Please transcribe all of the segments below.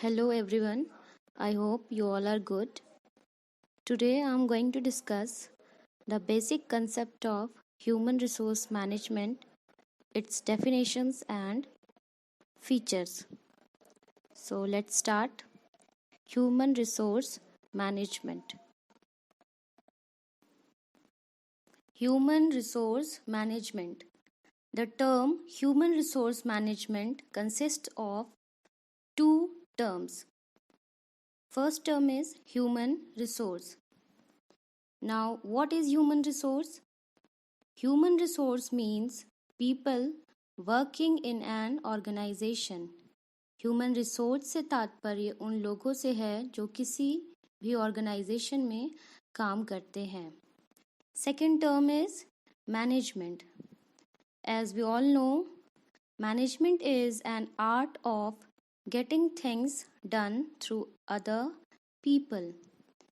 Hello everyone, I hope you all are good. Today I am going to discuss the basic concept of human resource management, its definitions and features. So let's start. Human resource management. Human resource management. The term human resource management consists of two terms. First term is human resource. Now, what is human resource? Human resource means people working in an organization. Human resource से तात्पर्य उन लोगों से है जो किसी भी organisation में काम करते हैं. Second term is management. As we all know, management is an art of getting things done through other people.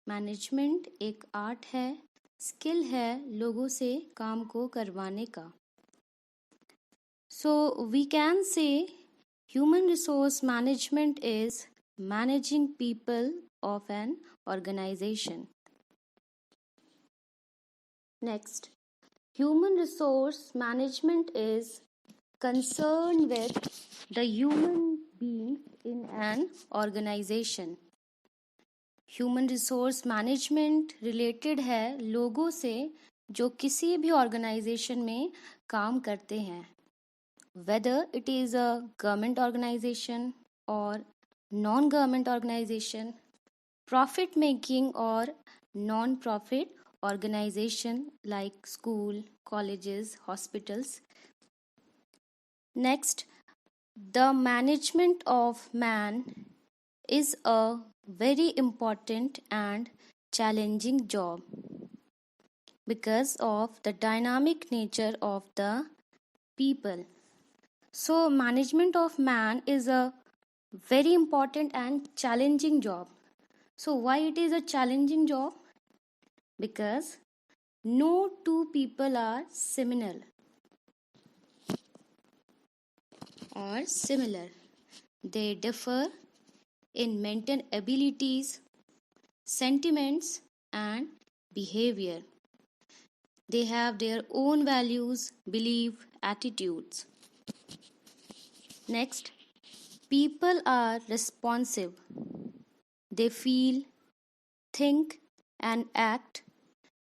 Management एक आर्ट है, स्किल है लोगों से काम को करवाने का. So we can say human resource management is managing people of an organization. Next, human resource management is concerned with the human beings in an organization. Human resource management related है लोगों से जो किसी भी ऑर्गेनाइजेशन में काम करते हैं, whether it is a government organization or non-government organization, profit making or non-profit organization like school, colleges, hospitals. Next, the management of man is a very important and challenging job because of the dynamic nature of the people. So, management of man is a very important and challenging job. So, why it is a challenging job? Because no two people are similar or similar. They differ in mental abilities, sentiments, and behavior. They have their own values, beliefs, attitudes. Next, people are responsive. They feel, think, and act.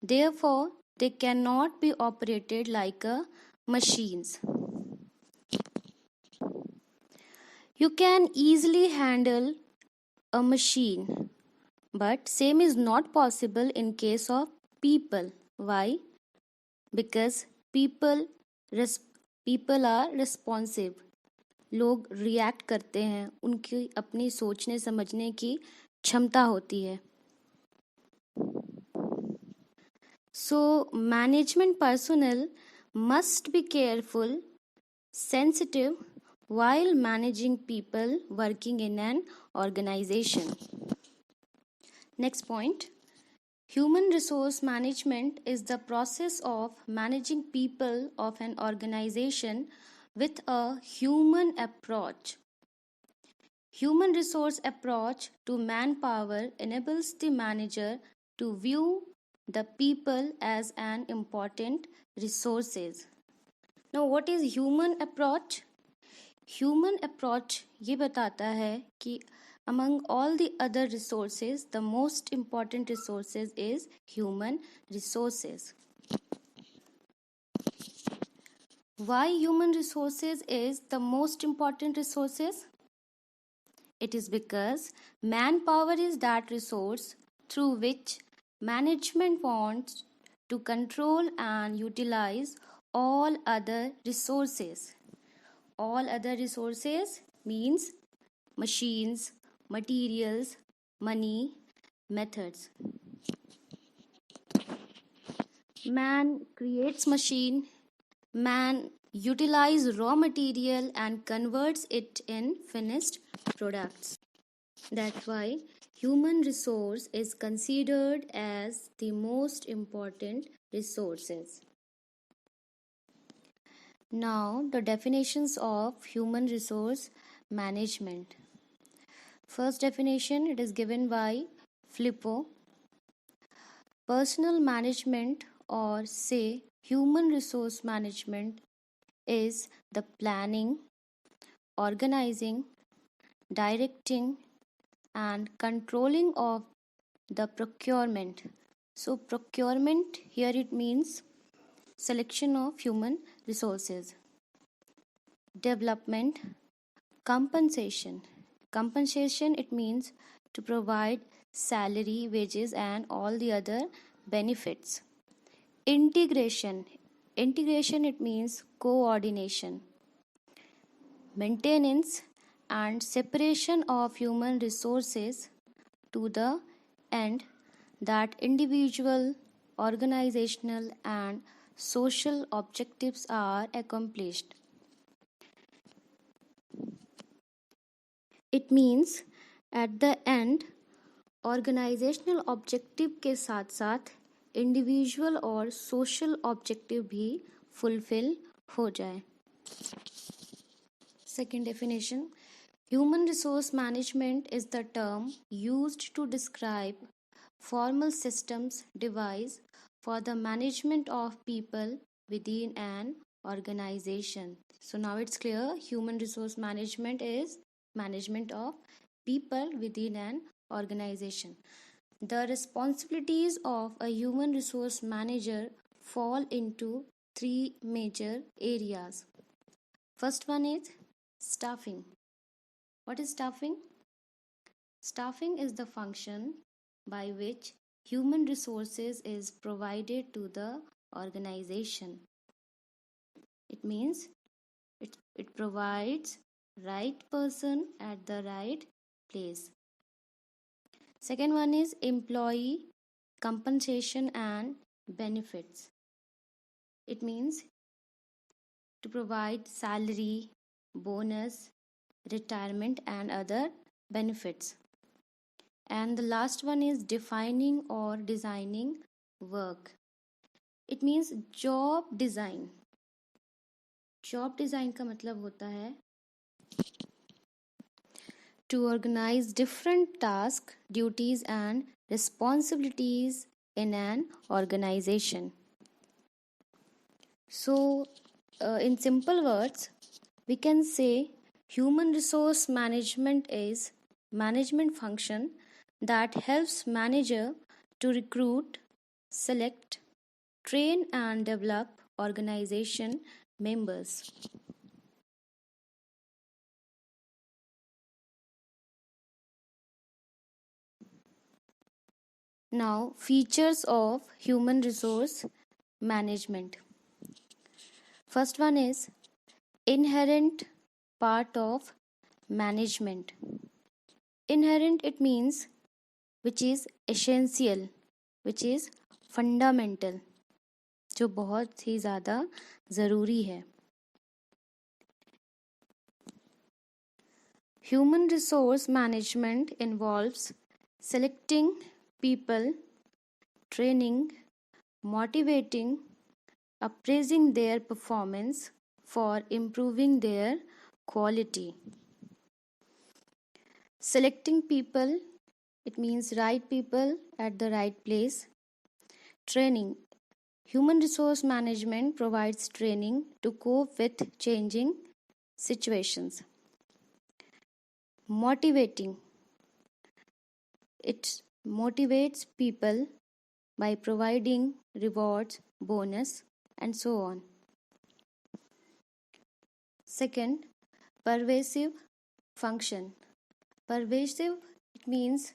Therefore, they cannot be operated like machines. You can easily handle a machine, but same is not possible in case of people. Why? Because people are responsive. लोग react करते हैं, उनकी अपनी सोचने समझने की क्षमता होती है. So, management personnel must be careful, sensitive while managing people working in an organization. Next point. Human resource management is the process of managing people of an organization with a human approach. Human resource approach to manpower enables the manager to view the people as an important resources. Now, what is human approach? Human approach ये बताता है कि among all the other resources, the most important resources is human resources. Why human resources is the most important resources? It is because manpower is that resource through which management wants to control and utilize all other resources. All other resources means machines, materials, money, methods. Man creates machine, man utilizes raw material and converts it in finished products. That's why human resource is considered as the most important resources. Now, the definitions of human resource management. First definition, it is given by Filippo. Personal management, or say human resource management, is the planning, organizing, directing, and controlling of the procurement. So, procurement here it means selection of human resources, development, compensation. Compensation it means to provide salary, wages, and all the other benefits. Integration. Integration it means coordination. Maintenance and separation of human resources to the end that individual, organizational, and social objectives are accomplished. It means at the end organisational objective के साथ साथ individual और social objective भी fulfil हो जाए. Second definition, human resource management is the term used to describe formal systems devised for the management of people within an organization. So now it's clear, human resource management is management of people within an organization. The responsibilities of a human resource manager fall into three major areas. First one is staffing. What is staffing? Staffing is the function by which human resources is provided to the organization. It means it provides right person at the right place. Second one is employee compensation and benefits. It means to provide salary, bonus, retirement, and other benefits. And the last one is defining or designing work. It means job design. Job design का मतलब होता है to organize different tasks, duties, and responsibilities in an organization. So, in simple words, we can say human resource management is management function that helps manager to recruit, select, train, and develop organization members. Now, features of human resource management. First one is inherent part of management. Inherent it means which is essential, which is fundamental, जो बहुत ही ज़्यादा ज़रूरी है. Human resource management involves selecting people, training, motivating, appraising their performance for improving their quality. Selecting people, it means right people at the right place. Training, human resource management provides training to cope with changing situations. Motivating, it motivates people by providing rewards, bonus, and so on. Second, pervasive function. Pervasive, it means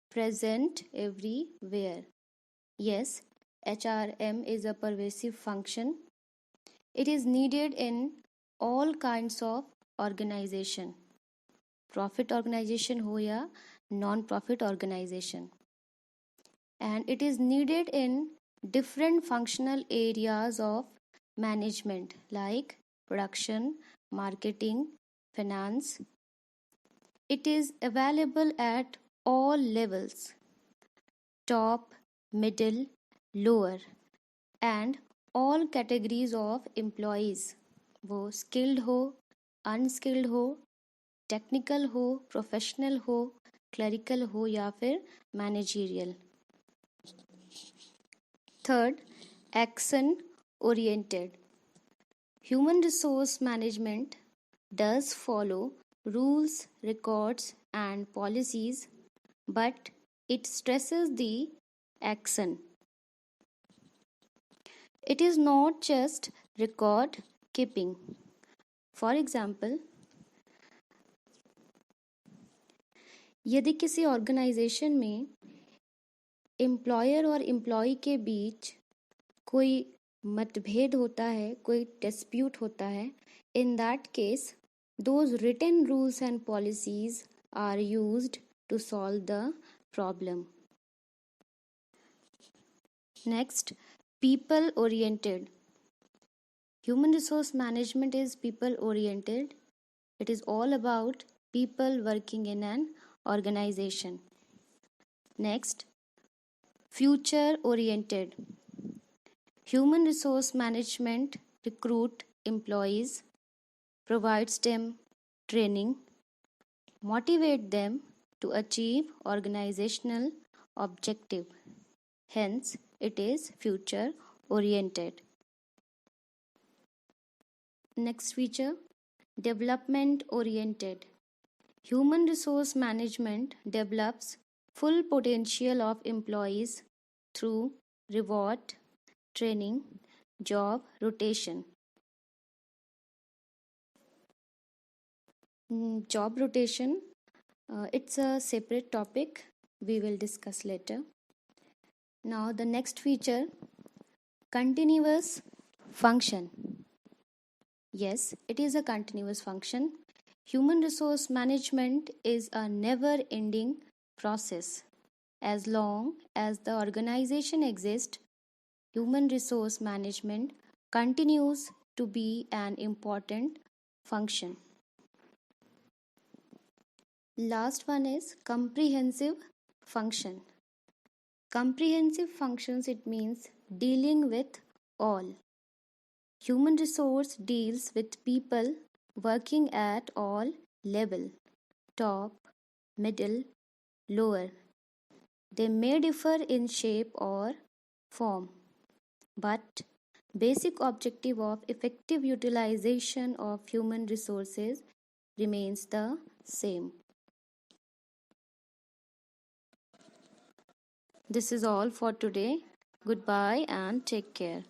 present everywhere. Yes, HRM is a pervasive function. It is needed in all kinds of organization. Profit organization हो या non-profit organization. And it is needed in different functional areas of management like production, marketing, finance. It is available at all levels, top, middle, lower, and all categories of employees, वो skilled हो, unskilled हो, technical हो, professional हो, clerical हो या फिर managerial. Third, action oriented. Human resource management does follow rules, records, and policies, but it stresses the action. It is not just record keeping. For example, यदि किसी organisation में employer और employ के बीच कोई मतभेद होता है, कोई डिस्प्यूट होता है, in that case those written rules and policies are used to solve the problem. Next, people oriented. Human resource management is people oriented. It is all about people working in an organization. Next, future oriented. Human resource management recruit employees, provides them training, motivate them to achieve organizational objective. Hence, it is future oriented. Next feature, development oriented. Human resource management develops full potential of employees through reward, training, job rotation. Job rotation, it's a separate topic we will discuss later. Now the next feature, continuous function. Yes, it is a continuous function. Human resource management is a never ending process. As long as the organization exists, human resource management continues to be an important function. Last one is comprehensive function. Comprehensive functions, it means dealing with all. Human resource deals with people working at all level, top, middle, lower. They may differ in shape or form, but basic objective of effective utilization of human resources remains the same. This is all for today. Goodbye and take care.